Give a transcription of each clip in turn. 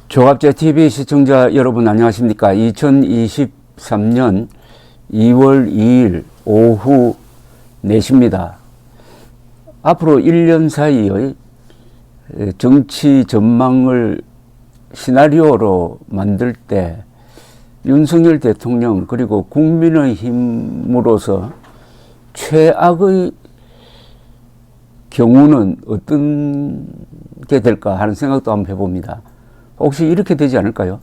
조갑제 TV 시청자 여러분 안녕하십니까? 2023년 2월 2일 오후 4시입니다. 앞으로 1년 사이의 정치 전망을 시나리오로 만들 때 윤석열 대통령 그리고 국민의힘으로서 최악의 경우는 어떤 게 될까 하는 생각도 한번 해봅니다. 혹시 이렇게 되지 않을까요?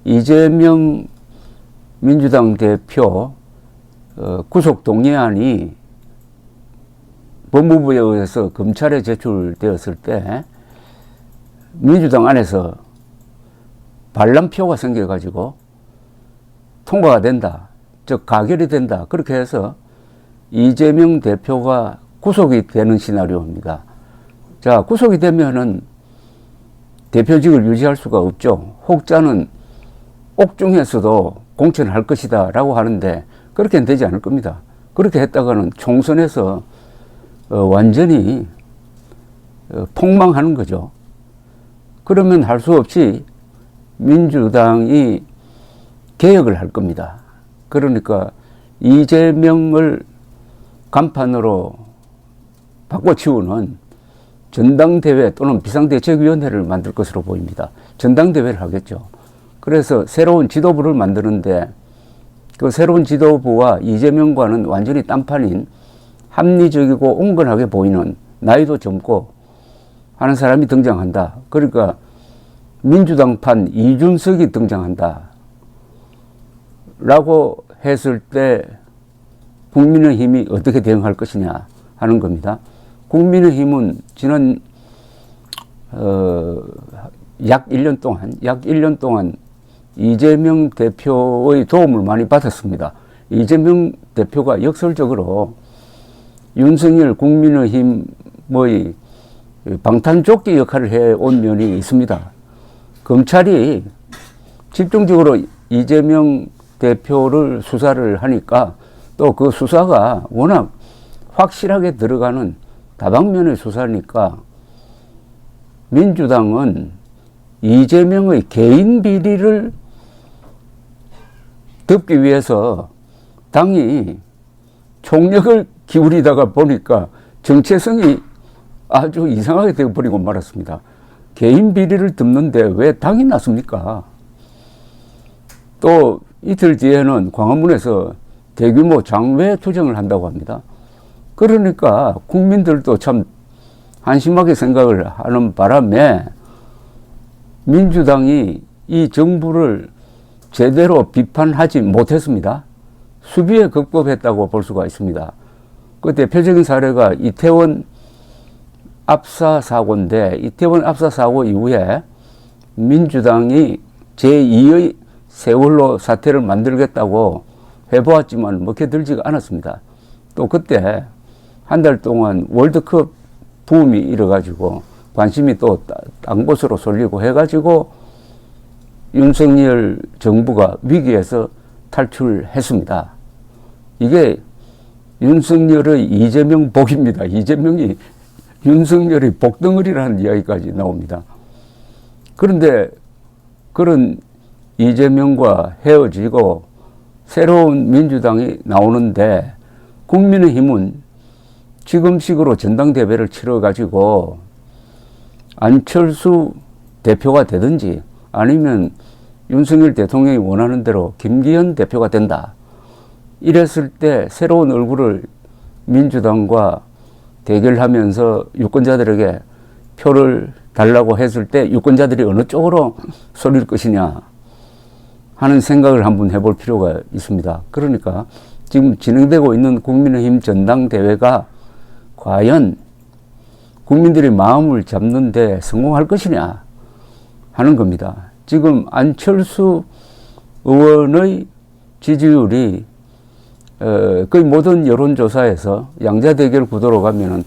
이재명 민주당 대표 구속 동의안이 법무부에 의해서 검찰에 제출되었을 때 민주당 안에서 반란표가 생겨가지고 통과가 된다, 즉 가결이 된다, 그렇게 해서 이재명 대표가 구속이 되는 시나리오입니다. 자, 구속이 되면은 대표직을 유지할 수가 없죠. 혹자는 옥중에서도 공천할 것이다 라고 하는데 그렇게는 되지 않을 겁니다. 그렇게 했다가는 총선에서 완전히 폭망하는 거죠. 그러면 할 수 없이 민주당이 개혁을 할 겁니다. 그러니까 이재명을 간판으로 바꿔치우는 전당대회 또는 비상대책위원회를 만들 것으로 보입니다. 전당대회를 하겠죠. 그래서 새로운 지도부를 만드는데 그 새로운 지도부와 이재명과는 완전히 딴판인 합리적이고 온건하게 보이는 나이도 젊고 하는 사람이 등장한다. 그러니까 민주당판 이준석이 등장한다. 라고 했을 때 국민의힘이 어떻게 대응할 것이냐 하는 겁니다. 국민의힘은 지난 약 1년 동안 이재명 대표의 도움을 많이 받았습니다. 이재명 대표가 역설적으로 윤석열 국민의힘의 방탄조끼 역할을 해온 면이 있습니다. 검찰이 집중적으로 이재명 대표를 수사를 하니까 또 그 수사가 워낙 확실하게 들어가는 다방면의 수사니까 민주당은 이재명의 개인 비리를 덮기 위해서 당이 총력을 기울이다가 보니까 정체성이 아주 이상하게 되어버리고 말았습니다. 개인 비리를 덮는데 왜 당이 났습니까? 또 이틀 뒤에는 광화문에서 대규모 장외 투쟁을 한다고 합니다. 그러니까 국민들도 참 한심하게 생각을 하는 바람에 민주당이 이 정부를 제대로 비판하지 못했습니다. 수비에 급급했다고 볼 수가 있습니다. 그 대표적인 사례가 이태원 압사 사고인데 이태원 압사 사고 이후에 민주당이 제2의 세월호 사태를 만들겠다고 해보았지만 먹혀들지가 않았습니다. 또 그때 한 달 동안 월드컵 붐이 일어가지고 관심이 또 딴 곳으로 쏠리고 해가지고 윤석열 정부가 위기에서 탈출했습니다. 이게 윤석열의 이재명 복입니다. 이재명이 윤석열의 복덩어리라는 이야기까지 나옵니다. 그런데 그런 이재명과 헤어지고 새로운 민주당이 나오는데 국민의힘은 지금식으로 전당대회를 치러가지고 안철수 대표가 되든지 아니면 윤석열 대통령이 원하는 대로 김기현 대표가 된다. 이랬을 때 새로운 얼굴을 민주당과 대결하면서 유권자들에게 표를 달라고 했을 때 유권자들이 어느 쪽으로 쏠릴 것이냐 하는 생각을 한번 해볼 필요가 있습니다. 그러니까 지금 진행되고 있는 국민의힘 전당대회가 과연 국민들의 마음을 잡는 데 성공할 것이냐 하는 겁니다. 지금 안철수 의원의 지지율이 거의 모든 여론조사에서 양자대결 구도로 가면은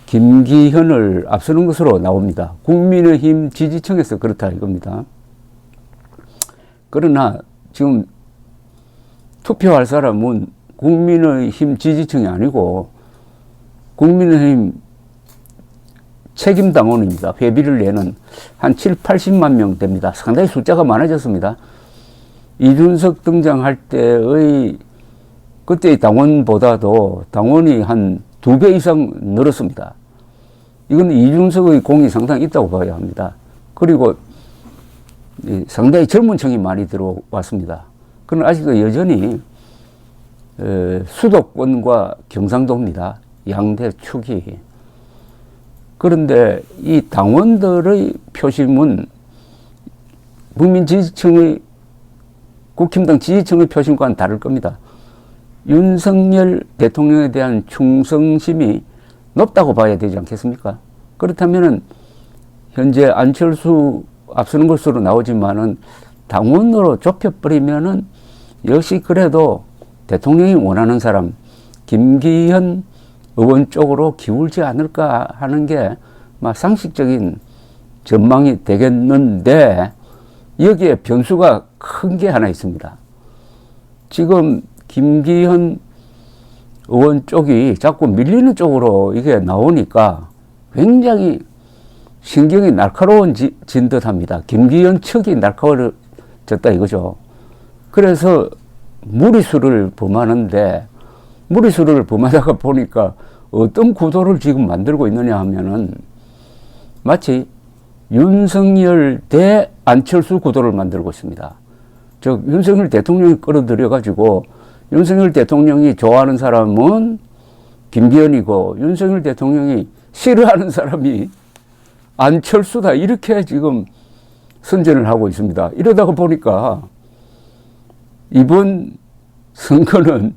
김기현을 앞서는 것으로 나옵니다. 국민의힘 지지층에서 그렇다 이겁니다. 그러나 지금 투표할 사람은 국민의힘 지지층이 아니고 국민의힘 책임 당원입니다. 회비를 내는 한 7, 80만 명 됩니다. 상당히 숫자가 많아졌습니다. 이준석 등장할 때의 그때의 당원보다도 당원이 한 2배 이상 늘었습니다. 이건 이준석의 공이 상당히 있다고 봐야 합니다. 그리고 상당히 젊은 층이 많이 들어왔습니다. 그러나 아직도 여전히 수도권과 경상도입니다. 양대 축이. 그런데 이 당원들의 표심은 국민 지지층의 국힘당 지지층의 표심과는 다를 겁니다. 윤석열 대통령에 대한 충성심이 높다고 봐야 되지 않겠습니까? 그렇다면은 현재 안철수 앞서는 것으로 나오지만은 당원으로 좁혀버리면은 역시 그래도 대통령이 원하는 사람 김기현 의원 쪽으로 기울지 않을까 하는 게 막 상식적인 전망이 되겠는데 여기에 변수가 큰 게 하나 있습니다. 지금 김기현 의원 쪽이 자꾸 밀리는 쪽으로 이게 나오니까 굉장히 신경이 날카로워진 듯합니다. 김기현 측이 날카로워졌다 이거죠. 그래서 무리수를 범하는데 무리수를 범하다가 보니까 어떤 구도를 지금 만들고 있느냐 하면은 마치 윤석열 대 안철수 구도를 만들고 있습니다. 즉 윤석열 대통령이 끌어들여 가지고 윤석열 대통령이 좋아하는 사람은 김기현이고 윤석열 대통령이 싫어하는 사람이 안철수다 이렇게 지금 선전을 하고 있습니다. 이러다가 보니까 이번 선거는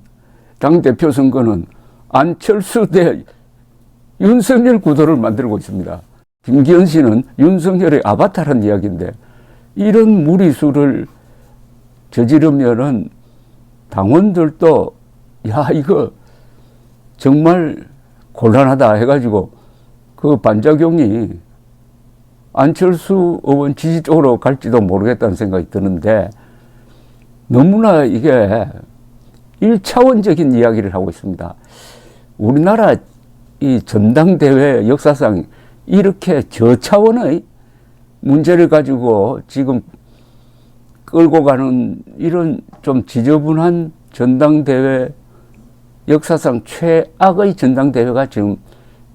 당대표 선거는 안철수 대 윤석열 구도를 만들고 있습니다. 김기현 씨는 윤석열의 아바타라는 이야기인데 이런 무리수를 저지르면은 당원들도 야 이거 정말 곤란하다 해가지고 그 반작용이 안철수 의원 지지 쪽으로 갈지도 모르겠다는 생각이 드는데 너무나 이게 1차원적인 이야기를 하고 있습니다. 우리나라 이 전당대회 역사상 이렇게 저차원의 문제를 가지고 지금 끌고 가는 이런 좀 지저분한 전당대회 역사상 최악의 전당대회가 지금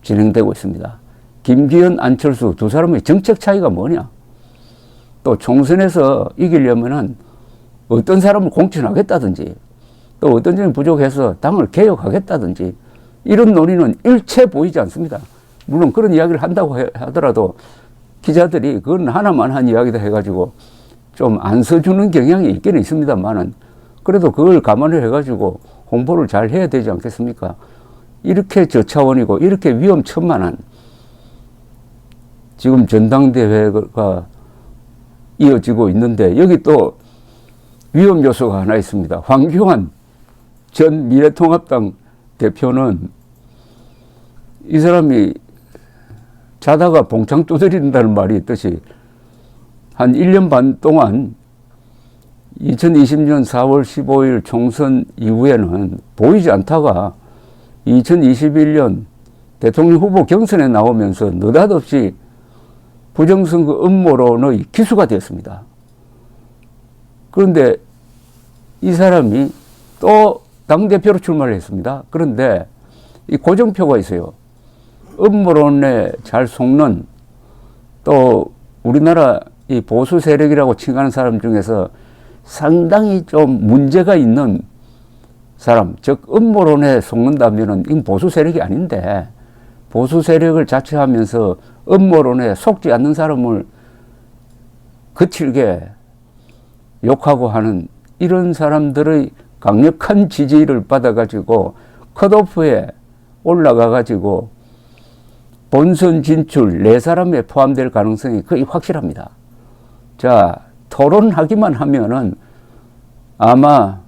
진행되고 있습니다. 김기현, 안철수 두 사람의 정책 차이가 뭐냐? 또 총선에서 이기려면은 어떤 사람을 공천하겠다든지 또 어떤 점이 부족해서 당을 개혁하겠다든지 이런 논의는 일체 보이지 않습니다. 물론 그런 이야기를 한다고 하더라도 기자들이 그건 하나만 한 이야기다 해가지고 좀 안 써주는 경향이 있기는 있습니다만은 그래도 그걸 감안을 해가지고 홍보를 잘 해야 되지 않겠습니까? 이렇게 저차원이고 이렇게 위험천만한 지금 전당대회가 이어지고 있는데 여기 또 위험 요소가 하나 있습니다. 황교안 전 미래통합당 대표는 이 사람이 자다가 봉창 두드린다는 말이 있듯이 한 1년 반 동안 2020년 4월 15일 총선 이후에는 보이지 않다가 2021년 대통령 후보 경선에 나오면서 느닷없이 부정선거 음모론의 기수가 되었습니다. 그런데 이 사람이 또 당대표로 출마를 했습니다. 그런데 이 고정표가 있어요. 음모론에 잘 속는 또 우리나라 이 보수 세력이라고 칭하는 사람 중에서 상당히 좀 문제가 있는 사람, 즉 음모론에 속는다면은 이건 보수 세력이 아닌데 보수 세력을 자처하면서 음모론에 속지 않는 사람을 거칠게 욕하고 하는 이런 사람들의 강력한 지지를 받아가지고 컷오프에 올라가가지고 본선 진출 4사람에 포함될 가능성이 거의 확실합니다. 자, 토론하기만 하면은 아마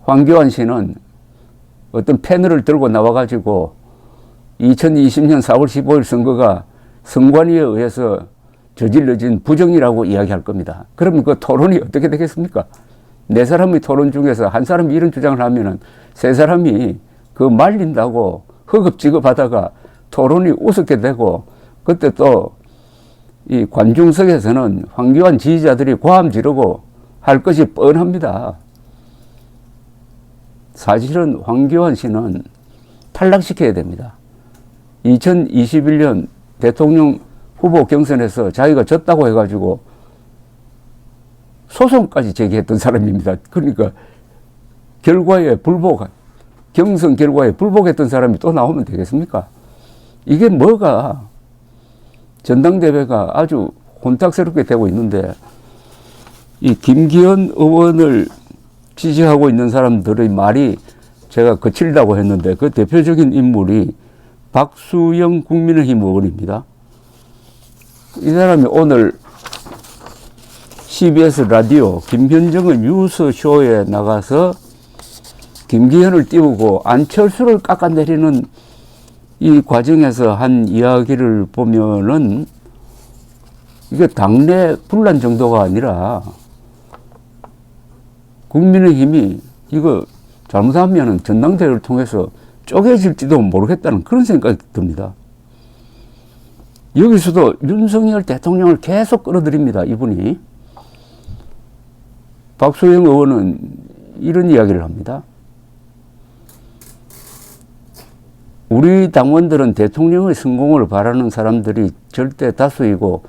황교안 씨는 어떤 패널을 들고 나와가지고 2020년 4월 15일 선거가 선관위에 의해서 저질러진 부정이라고 이야기할 겁니다. 그러면 그 토론이 어떻게 되겠습니까? 4사람의 토론 중에서 한 사람이 이런 주장을 하면은 3사람이 그 말린다고 허겁지겁 하다가 토론이 우습게 되고, 그때 또 이 관중석에서는 황교안 지지자들이 고함 지르고 할 것이 뻔합니다. 사실은 황교안 씨는 탈락시켜야 됩니다. 2021년 대통령 후보 경선에서 자기가 졌다고 해가지고 소송까지 제기했던 사람입니다. 그러니까 경선 결과에 불복했던 사람이 또 나오면 되겠습니까? 이게 뭐가 전당대회가 아주 혼탁스럽게 되고 있는데, 이 김기현 의원을 지지하고 있는 사람들의 말이 제가 거칠다고 했는데, 그 대표적인 인물이 박수영 국민의힘 의원입니다. 이 사람이 오늘 CBS 라디오 김현정의 뉴스쇼에 나가서 김기현을 띄우고 안철수를 깎아내리는 이 과정에서 한 이야기를 보면은 이게 당내 분란 정도가 아니라 국민의힘이 이거 잘못하면은 전당대회를 통해서 쪼개질지도 모르겠다는 그런 생각이 듭니다. 여기서도 윤석열 대통령을 계속 끌어들입니다, 이분이. 박수영 의원은 이런 이야기를 합니다. 우리 당원들은 대통령의 성공을 바라는 사람들이 절대 다수이고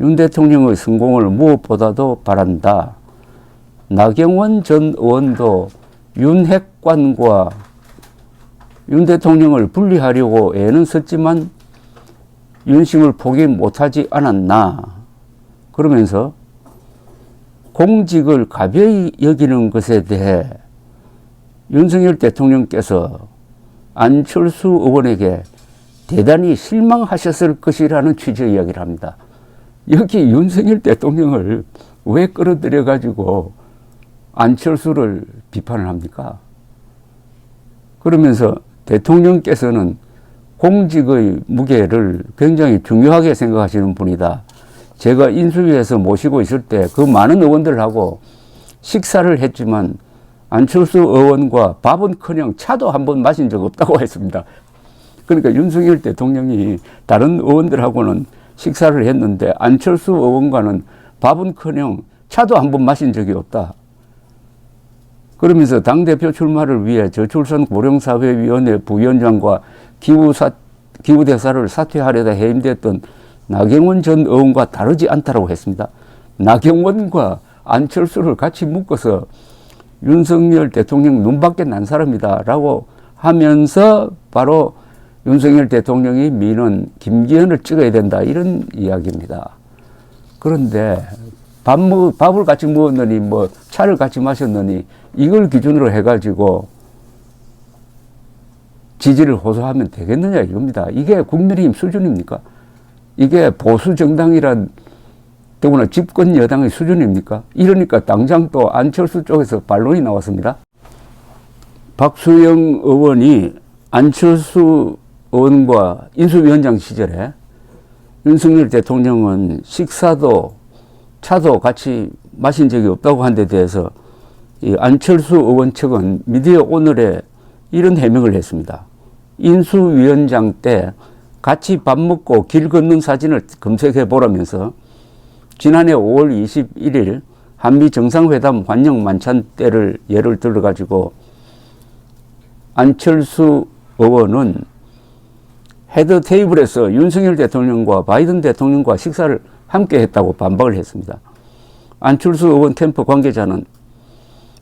윤 대통령의 성공을 무엇보다도 바란다. 나경원 전 의원도 윤핵관과 윤 대통령을 분리하려고 애는 썼지만 윤심을 포기 못하지 않았나. 그러면서 공직을 가벼이 여기는 것에 대해 윤석열 대통령께서 안철수 의원에게 대단히 실망하셨을 것이라는 취지의 이야기를 합니다. 여기 윤석열 대통령을 왜 끌어들여 가지고 안철수를 비판을 합니까? 그러면서 대통령께서는 공직의 무게를 굉장히 중요하게 생각하시는 분이다. 제가 인수위에서 모시고 있을 때 그 많은 의원들하고 식사를 했지만 안철수 의원과 밥은커녕 차도 한 번 마신 적 없다고 했습니다. 그러니까 윤석열 대통령이 다른 의원들하고는 식사를 했는데 안철수 의원과는 밥은커녕 차도 한 번 마신 적이 없다. 그러면서 당대표 출마를 위해 저출산 고령사회위원회 부위원장과 기후대사를 사퇴하려다 해임됐던 나경원 전 의원과 다르지 않다고 했습니다. 나경원과 안철수를 같이 묶어서 윤석열 대통령 눈밖에 난 사람이다 라고 하면서 바로 윤석열 대통령이 미는 김기현을 찍어야 된다, 이런 이야기입니다. 그런데 밥을 같이 먹었느니 뭐 차를 같이 마셨느니 이걸 기준으로 해가지고 지지를 호소하면 되겠느냐 이겁니다. 이게 국민의힘 수준입니까? 이게 보수 정당이란 더구나 집권 여당의 수준입니까? 이러니까 당장 또 안철수 쪽에서 반론이 나왔습니다. 박수영 의원이 안철수 의원과 인수위원장 시절에 윤석열 대통령은 식사도 차도 같이 마신 적이 없다고 한 데 대해서 이 안철수 의원 측은 미디어 오늘에 이런 해명을 했습니다. 인수위원장 때 같이 밥 먹고 길 걷는 사진을 검색해 보라면서 지난해 5월 21일 한미 정상회담 환영 만찬 때를 예를 들어가지고 안철수 의원은 헤드 테이블에서 윤석열 대통령과 바이든 대통령과 식사를 함께 했다고 반박을 했습니다. 안철수 의원 캠프 관계자는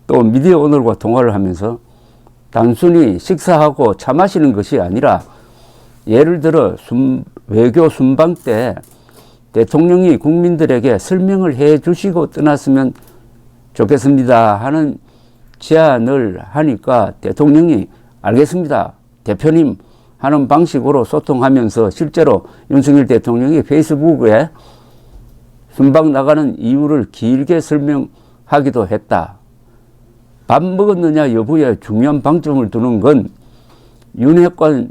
또 미디어 오늘과 통화를 하면서 단순히 식사하고 차 마시는 것이 아니라 예를 들어 외교 순방 때 대통령이 국민들에게 설명을 해 주시고 떠났으면 좋겠습니다 하는 제안을 하니까 대통령이 알겠습니다, 대표님 하는 방식으로 소통하면서 실제로 윤석열 대통령이 페이스북에 순방 나가는 이유를 길게 설명하기도 했다. 밥 먹었느냐 여부에 중요한 방점을 두는 건 윤핵관을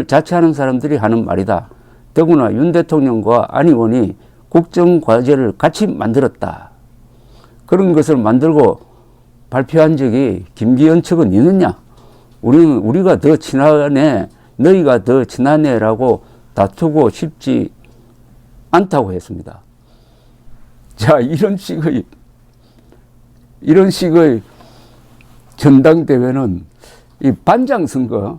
자처하는 사람들이 하는 말이다. 더구나 윤 대통령과 안 의원이 국정과제를 같이 만들었다. 그런 것을 만들고 발표한 적이 김기현 측은 있느냐? 우리가 더 지난해 너희가 더 친하네라고 다투고 싶지 않다고 했습니다. 자, 이런 식의 전당대회는 이 반장선거,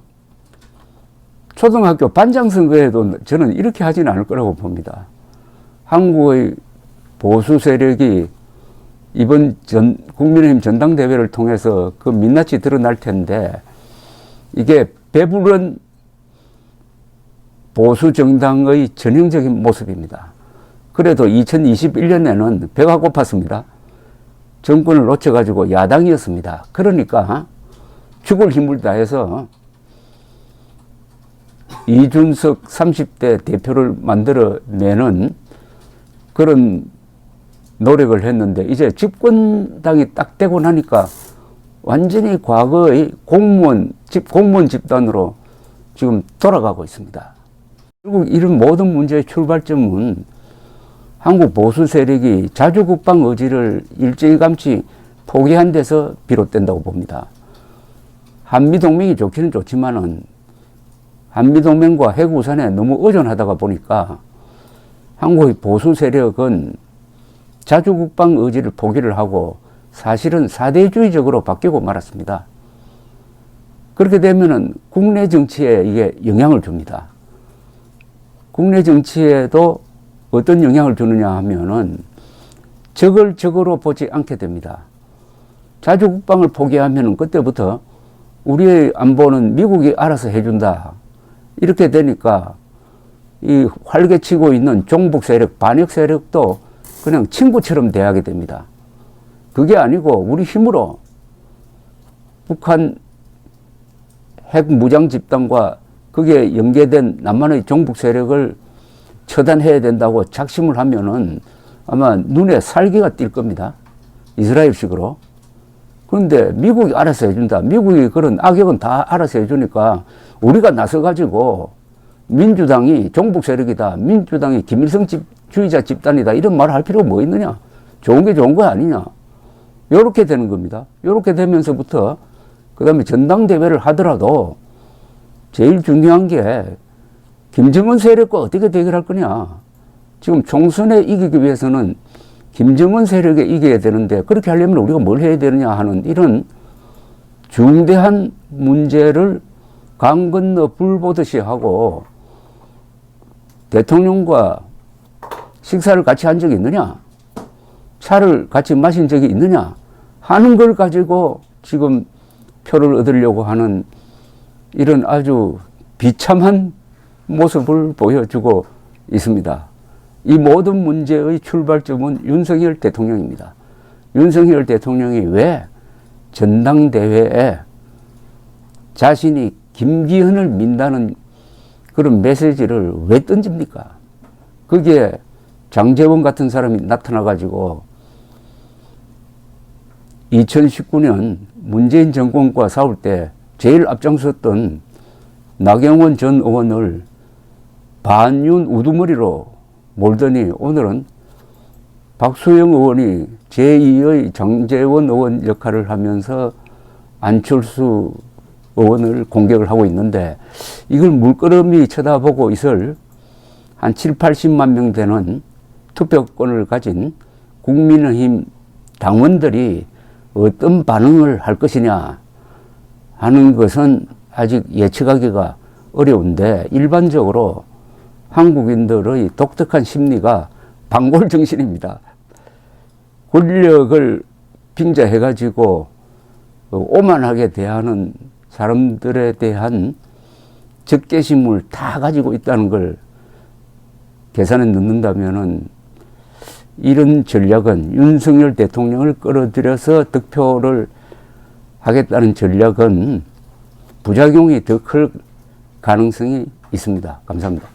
초등학교 반장선거에도 저는 이렇게 하지는 않을 거라고 봅니다. 한국의 보수 세력이 이번 국민의힘 전당대회를 통해서 그 민낯이 드러날 텐데, 이게 배부른 보수 정당의 전형적인 모습입니다. 그래도 2021년에는 배가 고팠습니다. 정권을 놓쳐가지고 야당이었습니다. 그러니까 죽을 힘을 다해서 이준석 30대 대표를 만들어내는 그런 노력을 했는데, 이제 집권당이 딱 되고 나니까 완전히 과거의 공무원 집단으로 지금 돌아가고 있습니다. 결국 이런 모든 문제의 출발점은 한국 보수 세력이 자주국방 의지를 일찌감치 포기한 데서 비롯된다고 봅니다. 한미동맹이 좋기는 좋지만은 한미동맹과 핵우산에 너무 의존하다가 보니까 한국의 보수 세력은 자주국방 의지를 포기를 하고 사실은 사대주의적으로 바뀌고 말았습니다. 그렇게 되면은 국내 정치에 이게 영향을 줍니다. 국내 정치에도 어떤 영향을 주느냐 하면은 적을 적으로 보지 않게 됩니다. 자주국방을 포기하면은 그때부터 우리의 안보는 미국이 알아서 해준다. 이렇게 되니까 이 활개치고 있는 종북 세력, 반역 세력도 그냥 친구처럼 대하게 됩니다. 그게 아니고 우리 힘으로 북한 핵 무장 집단과 그게 연계된 남한의 종북 세력을 처단해야 된다고 작심을 하면은 아마 눈에 살기가 띌 겁니다. 이스라엘식으로. 그런데 미국이 알아서 해준다. 미국이 그런 악역은 다 알아서 해주니까 우리가 나서가지고 민주당이 종북 세력이다. 민주당이 김일성 주의자 집단이다. 이런 말을 할 필요가 뭐 있느냐. 좋은 게 좋은 거 아니냐. 요렇게 되는 겁니다. 요렇게 되면서부터 그 다음에 전당대회를 하더라도 제일 중요한 게 김정은 세력과 어떻게 대결할 거냐. 지금 총선에 이기기 위해서는 김정은 세력에 이겨야 되는데 그렇게 하려면 우리가 뭘 해야 되느냐 하는 이런 중대한 문제를 강 건너 불 보듯이 하고 대통령과 식사를 같이 한 적이 있느냐? 차를 같이 마신 적이 있느냐? 하는 걸 가지고 지금 표를 얻으려고 하는 이런 아주 비참한 모습을 보여주고 있습니다. 이 모든 문제의 출발점은 윤석열 대통령입니다. 윤석열 대통령이 왜 전당대회에 자신이 김기현을 민다는 그런 메시지를 왜 던집니까? 거기에 장제원 같은 사람이 나타나가지고 2019년 문재인 정권과 싸울 때 제일 앞장섰던 나경원 전 의원을 반윤 우두머리로 몰더니 오늘은 박수영 의원이 제2의 장제원 의원 역할을 하면서 안철수 의원을 공격을 하고 있는데 이걸 물끄러미 쳐다보고 있을 한 7, 80만 명 되는 투표권을 가진 국민의힘 당원들이 어떤 반응을 할 것이냐 하는 것은 아직 예측하기가 어려운데 일반적으로 한국인들의 독특한 심리가 방골 정신입니다. 권력을 빙자해가지고 오만하게 대하는 사람들에 대한 적개심을 다 가지고 있다는 걸 계산에 넣는다면은 이런 전략은 윤석열 대통령을 끌어들여서 득표를 하겠다는 전략은 부작용이 더 클 가능성이 있습니다. 감사합니다.